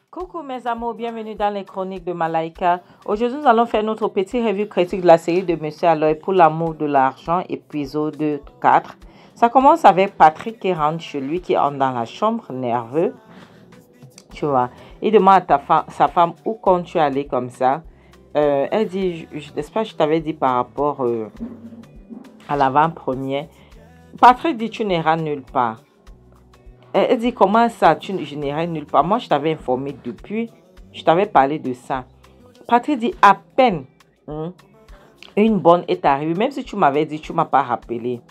Coucou mes amours, bienvenue dans les chroniques de Malaika. Aujourd'hui, nous allons faire notre petit review critique de la série de Monsieur Aloy pour l'amour de l'argent, épisode 4. Ça commence avec Patrick qui rentre chez lui, qui entre dans la chambre, nerveux. Tu vois, il demande à sa femme où comptes-tu aller comme ça. Elle dit, n'est-ce pas, je t'avais dit par rapport à l'avant-première. Patrick dit, tu n'iras nulle part. Elle dit, comment ça, je n'irai nulle part. Moi, je t'avais informé depuis, je t'avais parlé de ça. Patrick dit, à peine une bonne est arrivée, même si tu m'avais dit, tu ne m'as pas rappelé.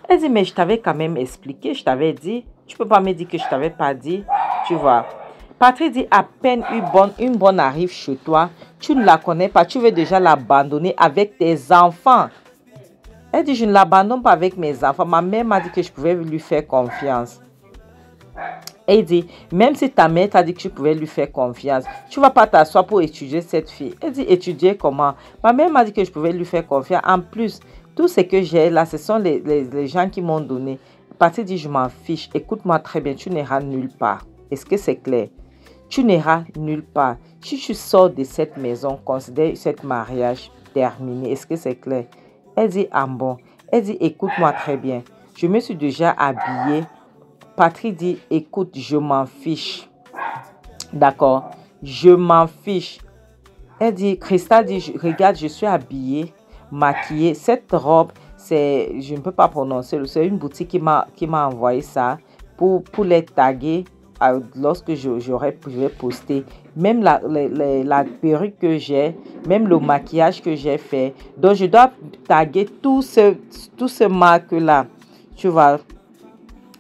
Elle dit, mais je t'avais quand même expliqué, je t'avais dit, tu ne peux pas me dire que je ne t'avais pas dit, tu vois. Patrick dit, à peine une bonne arrive chez toi, tu ne la connais pas, tu veux déjà l'abandonner avec tes enfants. Elle dit, je ne l'abandonne pas avec mes enfants. Ma mère m'a dit que je pouvais lui faire confiance. Et il dit, même si ta mère t'a dit que tu pouvais lui faire confiance, tu ne vas pas t'asseoir pour étudier cette fille. Elle dit, étudier comment? Ma mère m'a dit que je pouvais lui faire confiance. En plus, tout ce que j'ai là, ce sont les gens qui m'ont donné. Patrick dit, je m'en fiche. Écoute-moi très bien, tu n'iras nulle part. Est-ce que c'est clair? Tu n'iras nulle part. Si tu sors de cette maison, considère ce mariage terminé. Est-ce que c'est clair? Elle dit, ah bon. Elle dit, écoute-moi très bien. Je me suis déjà habillée. Patrick dit, écoute, je m'en fiche. D'accord? Je m'en fiche. Elle dit, Cristal dit, regarde, je suis habillée, maquillée. Cette robe, je ne peux pas prononcer. C'est une boutique qui m'a envoyé ça pour les taguer lorsque je vais poster. Même la perruque que j'ai, même le maquillage que j'ai fait. Donc, je dois taguer tout ce marque-là. Tu vois,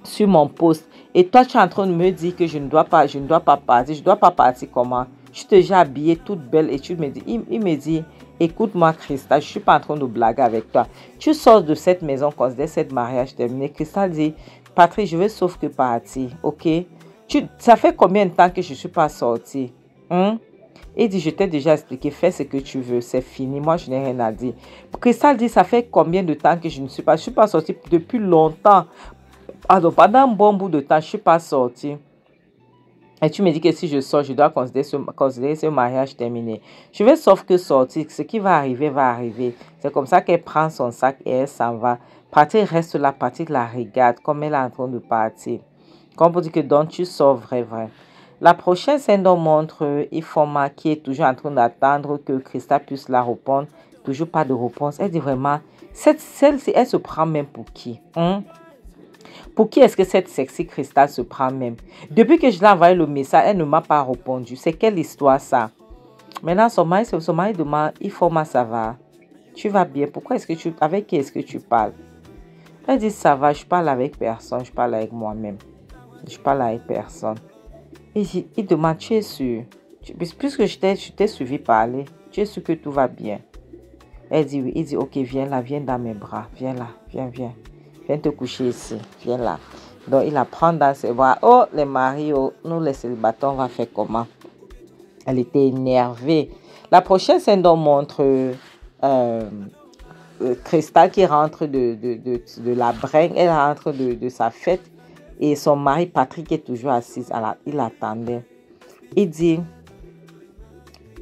sur mon post. Et toi, tu es en train de me dire que je ne dois pas partir. Je ne dois pas partir comment? Je suis déjà habillée toute belle et tu me dis, il me dit, écoute-moi Cristal, je ne suis pas en train de blaguer avec toi. Tu sors de cette maison, considère cette mariage terminé. Cristal dit, Patrick, je veux sauf que partir, ok? Ça fait combien de temps que je ne suis pas sortie? Il dit, je t'ai déjà expliqué, fais ce que tu veux, c'est fini, moi je n'ai rien à dire. Cristal dit, ça fait combien de temps que je ne suis pas sortie depuis longtemps. Alors, pendant un bon bout de temps, je ne suis pas sortie. Et tu me dis que si je sors, je dois considérer ce mariage terminé. Je vais sauf que sortir. Ce qui va arriver, va arriver. C'est comme ça qu'elle prend son sac et elle s'en va. Patrick reste là, Patrick la regarde comme elle est en train de partir. Comme pour dire que donc tu sors vrai. La prochaine scène nous montre Ifoma qui est toujours en train d'attendre que Christa puisse la répondre. Toujours pas de réponse. Elle dit vraiment, celle-ci, elle se prend même pour qui? Pour qui est-ce que cette sexy Cristal se prend même? Depuis que je l'ai envoyé le message, elle ne m'a pas répondu. C'est quelle histoire ça? Maintenant, son mari demande, Ifoma, ça va? Tu vas bien? Pourquoi est-ce que avec qui est-ce que tu parles? Elle dit, ça va, je parle avec personne, je parle avec moi-même. Je parle avec personne. Il demande, tu es sûr? Puisque je t'ai suivi parler, tu es sûr que tout va bien? Elle dit oui. Il dit, ok, viens là, viens dans mes bras. Viens là, viens. Viens te coucher ici, viens là. Donc, il la prend dans ses bras. Oh, les maris, nous les célibataires, on va faire comment? Elle était énervée. La prochaine scène montre Cristal qui rentre de la bringue. Elle rentre de sa fête. Et son mari, Patrick, est toujours assis. Il attendait. Il dit,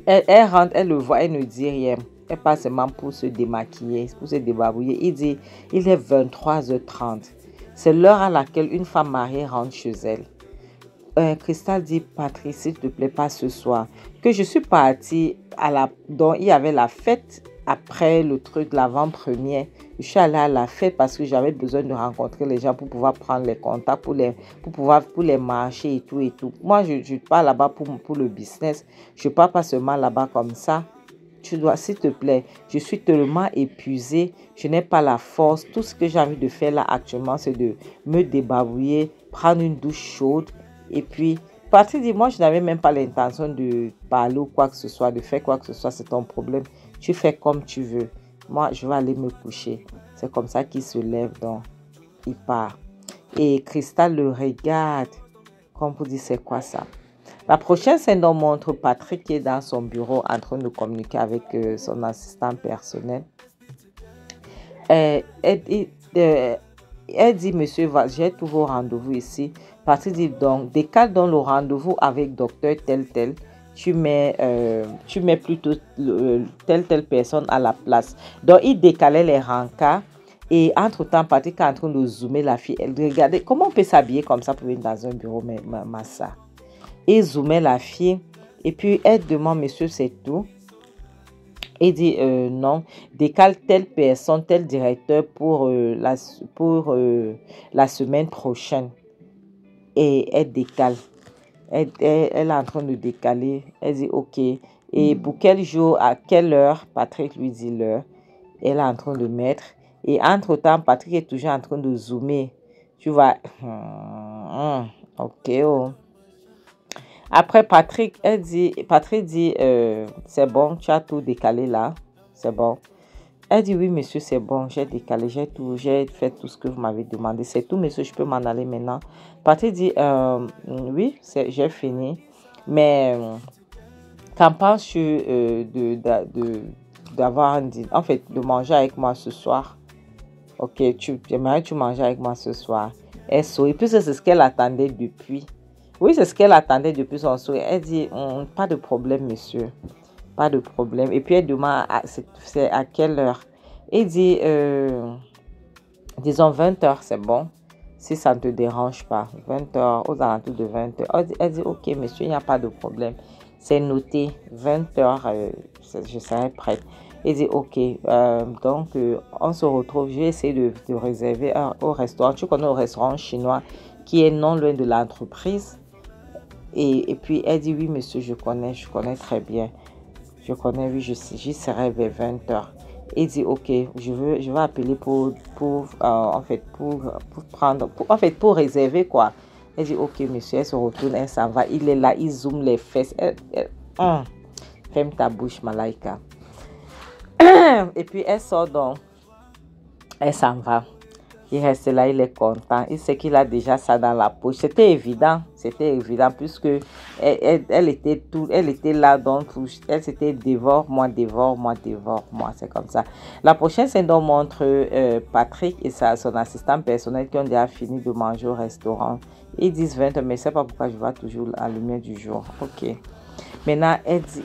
elle rentre, elle le voit, elle ne dit rien. Elle passe seulement pour se démaquiller, pour se débarbouiller. Il dit, il est 23h30. C'est l'heure à laquelle une femme mariée rentre chez elle. Cristal dit, Patrice, s'il te plaît, pas ce soir. Que je suis partie donc il y avait la fête après le truc, l'avant-première. Je suis allée à la fête parce que j'avais besoin de rencontrer les gens pour pouvoir prendre les contacts, pour les marcher et tout. Moi, je pars là-bas pour le business. Je pars pas seulement là-bas comme ça. Tu dois, s'il te plaît, je suis tellement épuisée, je n'ai pas la force. Tout ce que j'ai envie de faire là actuellement, c'est de me débarbouiller, prendre une douche chaude. Et puis, Patrick dit, moi, je n'avais même pas l'intention de parler ou quoi que ce soit, de faire quoi que ce soit, c'est ton problème. Tu fais comme tu veux. Moi, je vais aller me coucher. C'est comme ça qu'il se lève, donc il part. Et Cristal le regarde, comme pour dire, c'est quoi ça? La prochaine scène nous montre Patrick qui est dans son bureau en train de communiquer avec son assistant personnel. elle dit, monsieur, j'ai tous vos rendez-vous ici. Patrick dit, donc, décale donc le rendez-vous avec docteur tel. Tu mets plutôt telle personne à la place. Donc, il décalait les rencarts. Et entre-temps, Patrick est en train de zoomer la fille. Elle regardait comment on peut s'habiller comme ça pour venir dans un bureau, ma ça. Il zoomait la fille. Et puis, elle demande, monsieur, c'est tout. Il dit, non, décale telle personne, tel directeur pour la semaine prochaine. Et elle décale. Elle est en train de décaler. Elle dit, ok. Et pour quel jour, à quelle heure? Patrick lui dit l'heure. Elle est en train de mettre. Et entre-temps, Patrick est toujours en train de zoomer. Tu vois. Ok. Oh. Après, Patrick dit, c'est bon, tu as tout décalé là. C'est bon. Elle dit, oui, monsieur, c'est bon, j'ai décalé, j'ai fait tout ce que vous m'avez demandé. C'est tout, monsieur, je peux m'en aller maintenant. Patrick dit, oui, j'ai fini. Mais, qu'en penses-tu d'avoir un dîner, en fait, de manger avec moi ce soir? Ok, j'aimerais que tu manges avec moi ce soir. Elle sourit, puisque c'est ce qu'elle attendait depuis. Oui, c'est ce qu'elle attendait depuis son souhait. Elle dit, pas de problème, monsieur. Pas de problème. Et puis, elle demande, c'est à quelle heure? Il dit, disons 20h, c'est bon. Si ça ne te dérange pas. 20h, aux alentours de 20h. Elle dit, ok, monsieur, il n'y a pas de problème. C'est noté. 20h, je serai prête. Il dit, ok, donc, on se retrouve. Je vais essayer de réserver au restaurant. Tu connais le restaurant chinois qui est non loin de l'entreprise. Et puis, elle dit, oui, monsieur, je connais très bien. Je connais, oui, j'y serai vers 20h. Il dit, ok, je vais appeler pour réserver, quoi. Elle dit, ok, monsieur, elle se retourne, elle s'en va. Il est là, il zoome les fesses. Ferme ta bouche, Malaika. Et puis, elle sort donc. Elle s'en va. Il reste là, il est content. Il sait qu'il a déjà ça dans la poche. C'était évident puisque elle était là, donc elle s'était dévore-moi. C'est comme ça. La prochaine scène montre Patrick et son assistant personnel qui ont déjà fini de manger au restaurant. Ils disent 20h, mais je ne sais pas pourquoi je vois toujours la lumière du jour. Ok. Maintenant,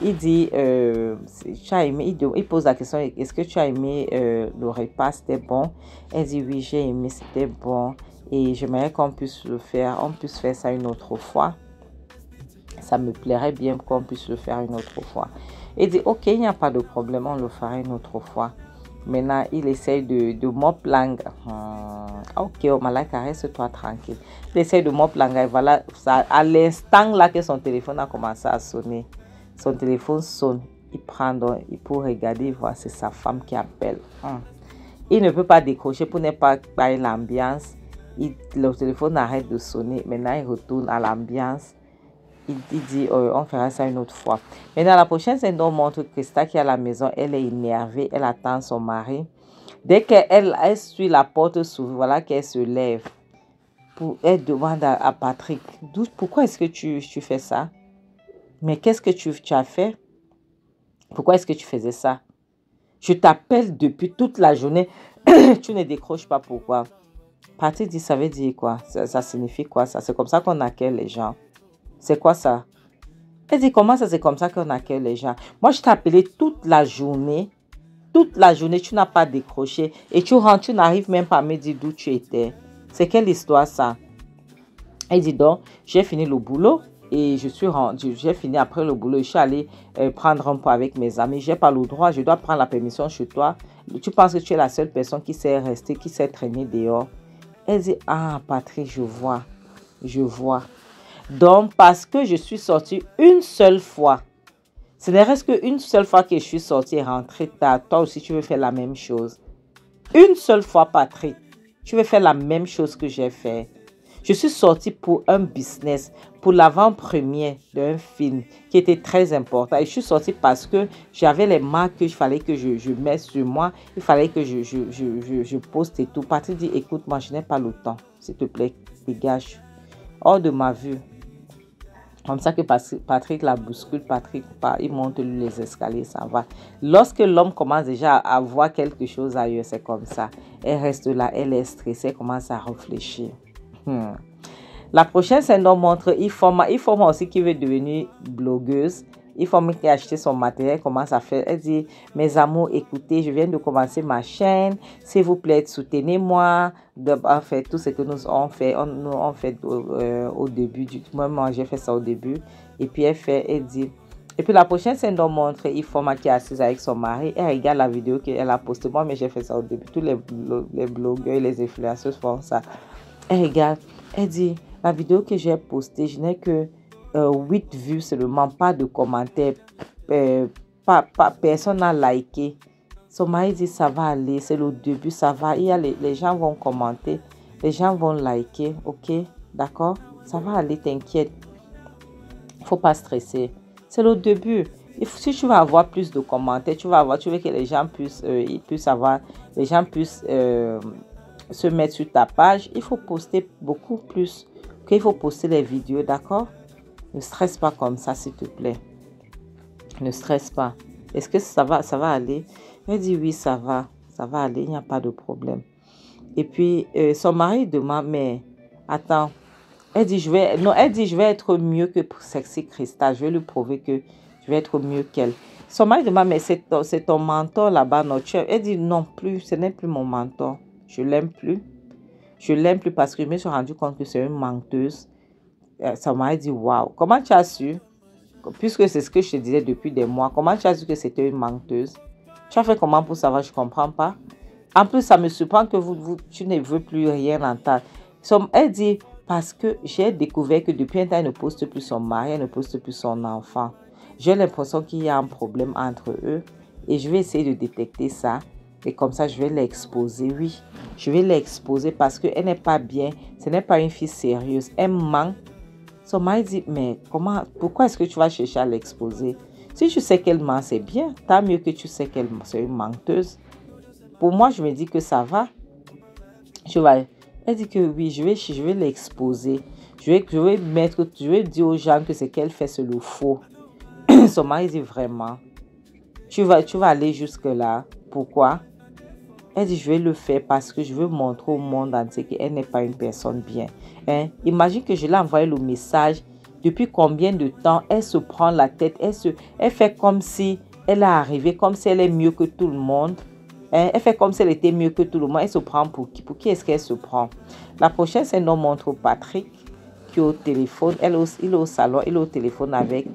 il dit, tu as aimé, il pose la question, est-ce que tu as aimé le repas, c'était bon? Elle dit, oui, j'ai aimé, c'était bon. Et j'aimerais qu'on puisse faire ça une autre fois. Ça me plairait bien qu'on puisse le faire une autre fois. Il dit, ok, il n'y a pas de problème, on le fera une autre fois. Maintenant, il essaye de mop langue. Ok, Malaika, reste-toi tranquille. Il essaye de mop langue. Et voilà, ça, à l'instant là que son téléphone a commencé à sonner, son téléphone sonne. Il prend donc, pour regarder, voir c'est sa femme qui appelle. Il ne peut pas décrocher pour ne pas parler l'ambiance. Le téléphone arrête de sonner. Maintenant, il retourne à l'ambiance. Il dit, on fera ça une autre fois. Mais dans la prochaine scène, on montre Krista qui est à la maison. Elle est énervée. Elle attend son mari. Dès qu'elle suit la porte s'ouvre, voilà qu'elle se lève. Elle demande à Patrick, pourquoi est-ce que tu fais ça? Mais qu'est-ce que tu as fait? Pourquoi est-ce que tu faisais ça? Je t'appelle depuis toute la journée. Tu ne décroches pas, pourquoi? Patrick dit, ça veut dire quoi? Ça signifie quoi ça? C'est comme ça qu'on accueille les gens. C'est quoi ça? Elle dit, comment ça, c'est comme ça qu'on accueille les gens? Moi, je t'ai appelé toute la journée. Toute la journée, tu n'as pas décroché. Et tu rentres, tu n'arrives même pas à me dire d'où tu étais. C'est quelle histoire, ça? Elle dit donc, j'ai fini le boulot. Et j'ai fini après le boulot. Je suis allée prendre un pot avec mes amis. Je n'ai pas le droit. Je dois prendre la permission chez toi. Tu penses que tu es la seule personne qui s'est restée, qui s'est traînée dehors? Elle dit, ah, Patrick, je vois. Donc, parce que je suis sortie une seule fois, ce ne reste qu'une seule fois que je suis sortie et rentrée tard, toi aussi tu veux faire la même chose. Une seule fois, Patrick, tu veux faire la même chose que j'ai fait. Je suis sortie pour un business, pour l'avant-première d'un film qui était très important. Et je suis sortie parce que j'avais les marques qu'il fallait que je mette sur moi. Il fallait que je poste et tout. Patrick dit, écoute, moi, je n'ai pas le temps. S'il te plaît, dégage. Hors de ma vue. Comme ça que Patrick la bouscule, Patrick, il monte lui les escaliers, ça va. Lorsque l'homme commence déjà à voir quelque chose ailleurs, c'est comme ça. Elle reste là, elle est stressée, elle commence à réfléchir. La prochaine, c'est nous montre Ifoma aussi qui veut devenir blogueuse. Ifoma qui a acheté son matériel, commence à faire. Elle dit, mes amours, écoutez, je viens de commencer ma chaîne. S'il vous plaît, soutenez-moi. En fait, tout ce que nous avons fait, on fait au début. Moi, j'ai fait ça au début. Et puis, elle dit. Et puis, la prochaine, c'est nous montre Ifoma qui est assise avec son mari. Elle regarde la vidéo qu'elle a postée. Moi, mais j'ai fait ça au début. Tous les blogueurs, les influenceurs font ça. Elle regarde. Elle dit, la vidéo que j'ai postée, je n'ai que 8 vues seulement, pas de commentaires, personne n'a liké. Son mari dit, ça va aller, c'est le début, ça va. Les gens vont commenter, les gens vont liker, ok, d'accord, ça va aller, t'inquiète. Il ne faut pas stresser. C'est le début. Si tu vas avoir plus de commentaires, tu veux que les gens puissent se mettre sur ta page, il faut poster beaucoup plus. Il faut poster les vidéos, d'accord? Ne stresse pas comme ça, s'il te plaît. Ne stresse pas. Est-ce que ça va aller? Elle dit oui, ça va aller, il n'y a pas de problème. Et puis, son mari demande, mais attends, elle dit, je vais être mieux que Sexy Crystal. Je vais lui prouver que je vais être mieux qu'elle. Son mari demande, mais c'est ton mentor là-bas, Elle dit, non plus, ce n'est plus mon mentor. Je l'aime plus. Je l'aime plus parce que je me suis rendu compte que c'est une menteuse. Ça m'a dit, waouh, comment tu as su? Puisque c'est ce que je te disais depuis des mois, comment tu as su que c'était une menteuse? Tu as fait comment pour savoir? Je ne comprends pas. En plus, ça me surprend que tu ne veux plus rien entendre. Elle dit, parce que j'ai découvert que depuis un temps, elle ne poste plus son mari, elle ne poste plus son enfant. J'ai l'impression qu'il y a un problème entre eux et je vais essayer de détecter ça. Et comme ça, je vais l'exposer. Oui, je vais l'exposer parce qu'elle n'est pas bien. Ce n'est pas une fille sérieuse. Elle ment. Son mari dit, mais pourquoi est-ce que tu vas chercher à l'exposer? Si tu sais qu'elle ment, c'est bien. Tant mieux que tu sais qu'elle c'est une menteuse. Pour moi, je me dis que ça va. Elle dit que oui, je vais l'exposer. Je vais dire aux gens que ce qu'elle fait, c'est le faux. Son mari dit, vraiment, tu vas aller jusque-là. Pourquoi? Elle dit, je vais le faire parce que je veux montrer au monde entier qu'elle n'est pas une personne bien. Imagine que je l'ai envoyé le message. Depuis combien de temps elle se prend la tête. Elle fait comme si elle est arrivée, comme si elle est mieux que tout le monde. Elle fait comme si elle était mieux que tout le monde. Elle se prend pour qui? Pour qui est-ce qu'elle se prend? La prochaine, c'est nous montre Patrick qui est au téléphone. Il est au salon, il est au téléphone avec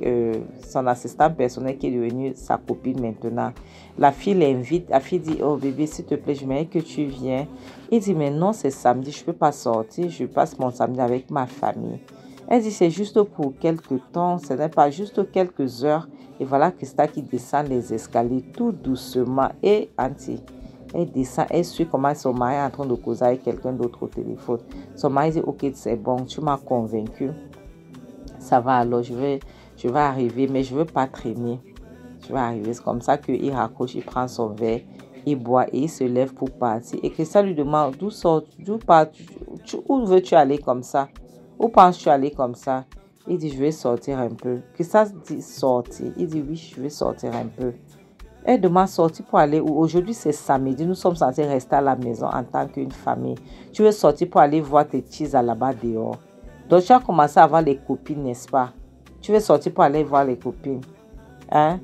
son assistant personnel qui est devenu sa copine maintenant. La fille l'invite. La fille dit, oh bébé, s'il te plaît, je voudrais que tu viennes. Il dit, mais non, c'est samedi, je ne peux pas sortir. Je passe mon samedi avec ma famille. Elle dit, c'est juste pour quelques temps, ce n'est pas juste quelques heures. Et voilà Christa qui descend les escaliers tout doucement et anti. Elle descend, elle suit comment son mari est en train de causer avec quelqu'un d'autre au téléphone. Son mari dit, ok, c'est bon, tu m'as convaincu. Ça va alors, je vais arriver, mais je ne veux pas traîner. Je vais arriver, c'est comme ça qu'il raccroche, il prend son verre, il boit et il se lève pour partir. Et Christa lui demande, où veux-tu aller comme ça? Où penses-tu aller comme ça? Il dit, je vais sortir un peu. Christa dit, sortir. Il dit, oui, je vais sortir un peu. Elle demande sortir pour aller où? Aujourd'hui, c'est samedi. Nous sommes censés rester à la maison en tant qu'une famille. Tu veux sortir pour aller voir tes petits là-bas dehors. Donc, tu as commencé à voir les copines, n'est-ce pas? Tu veux sortir pour aller voir les copines. Hein?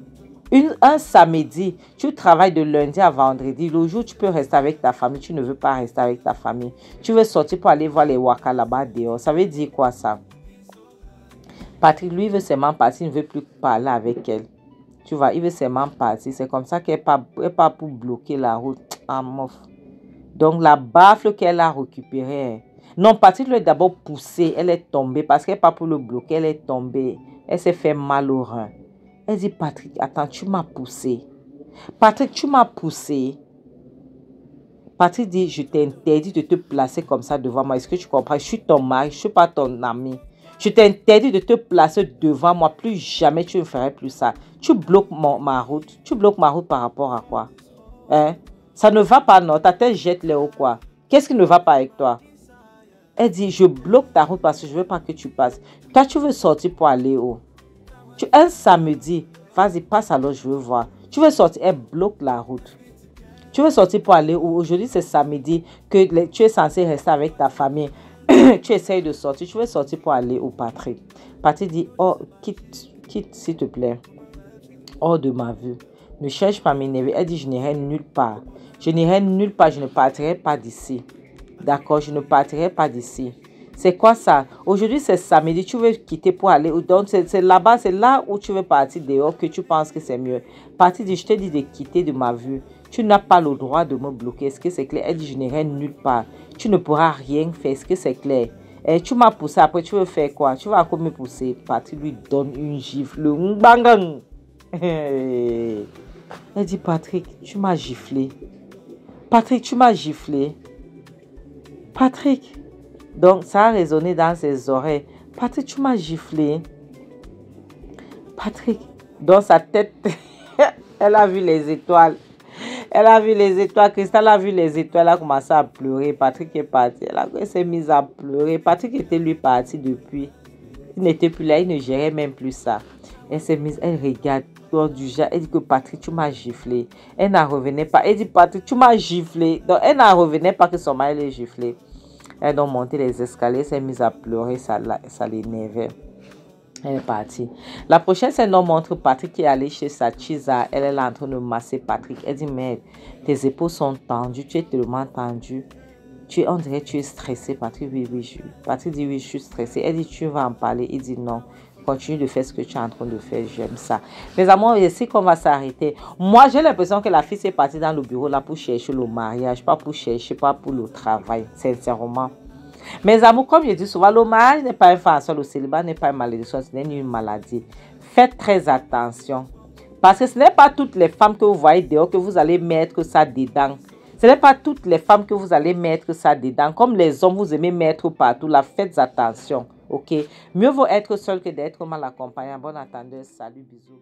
Un samedi, tu travailles de lundi à vendredi. Le jour, tu peux rester avec ta famille. Tu ne veux pas rester avec ta famille. Tu veux sortir pour aller voir les waka là-bas dehors. Ça veut dire quoi ça? Patrick, lui, veut seulement partir. Il ne veut plus parler avec elle. Tu vois, il veut seulement partir. C'est comme ça qu'elle n'est pas pour bloquer la route. Ah, mof. Donc, la baffle qu'elle a récupérée. Non, Patrick lui a d'abord poussé. Elle est tombée parce qu'elle n'est pas pour le bloquer. Elle est tombée. Elle s'est fait mal au rein. Elle dit, Patrick, attends, tu m'as poussé. Patrick, tu m'as poussé. Patrick dit, je t'interdis de te placer comme ça devant moi. Est-ce que tu comprends? Je suis ton mari, je ne suis pas ton ami. Je t'interdis de te placer devant moi. Plus jamais tu ne ferais plus ça. Tu bloques ma route. Tu bloques ma route par rapport à quoi? Hein? Ça ne va pas, non? Ta tête jette les ou quoi? Qu'est-ce qui ne va pas avec toi? Elle dit, je bloque ta route parce que je ne veux pas que tu passes. Toi, tu veux sortir pour aller où? Un samedi, vas-y, passe alors, je veux voir. Tu veux sortir, elle bloque la route. Tu veux sortir pour aller où? Aujourd'hui, c'est samedi que tu es censé rester avec ta famille. Tu essayes de sortir. Tu veux sortir pour aller où, Patrick? Patrick dit, oh, quitte, s'il te plaît. Hors de ma vue. Ne cherche pas à m'énerver. Elle dit, je n'irai nulle part. Je n'irai nulle part. Je ne partirai pas d'ici. D'accord, je ne partirai pas d'ici. C'est quoi ça? Aujourd'hui, c'est samedi. Tu veux quitter pour aller où? Donc, c'est là-bas, c'est là où tu veux partir dehors que tu penses que c'est mieux. Patrick dit, je te dis de quitter de ma vue. Tu n'as pas le droit de me bloquer. Est-ce que c'est clair? Elle dit, je n'irai nulle part. Tu ne pourras rien faire. Est-ce que c'est clair? Et tu m'as poussé. Après, tu veux faire quoi? Tu vas encore me pousser. Patrick lui donne une gifle. Bang! Elle dit, Patrick, tu m'as giflé. Patrick, tu m'as giflé. Patrick. Donc, ça a résonné dans ses oreilles. Patrick, tu m'as giflé. Patrick. Dans sa tête, elle a vu les étoiles. Elle a vu les étoiles. Cristal a vu les étoiles. Elle a commencé à pleurer. Patrick est parti. Elle s'est mise à pleurer. Patrick était lui parti depuis. Il n'était plus là. Il ne gérait même plus ça. Elle s'est mise. Elle regarde. Du genre, elle dit que Patrick, tu m'as giflé. Elle n'en revenait pas. Elle dit, Patrick, tu m'as giflé. Donc, elle n'en revenait pas que son mari l'ait giflé. Elle a monté les escaliers, s'est mise à pleurer, ça l'énervait. Elle est partie. La prochaine scène nous montre Patrick qui est allé chez sa chisa. Elle est en train de masser Patrick. Elle dit, mais tes épaules sont tendues, tu es tellement tendu. On dirait que tu es stressé. Patrick, oui. Patrick dit, oui, je suis stressé. Elle dit, tu vas en parler. Il dit, non. Continue de faire ce que tu es en train de faire. J'aime ça. Mes amours, ici qu'on va s'arrêter. Moi, j'ai l'impression que la fille s'est partie dans le bureau là pour chercher le mariage, pas pour chercher, pas pour le travail, sincèrement. Mes amours, comme je dis souvent, le mariage n'est pas une façon, le célibat n'est pas une malédiction, ce n'est une maladie. Faites très attention. Parce que ce n'est pas toutes les femmes que vous voyez dehors que vous allez mettre ça dedans. Ce n'est pas toutes les femmes que vous allez mettre ça dedans. Comme les hommes, vous aimez mettre partout là. Faites attention. Ok? Mieux vaut être seul que d'être mal accompagné. Bon entendeur. Salut, bisous.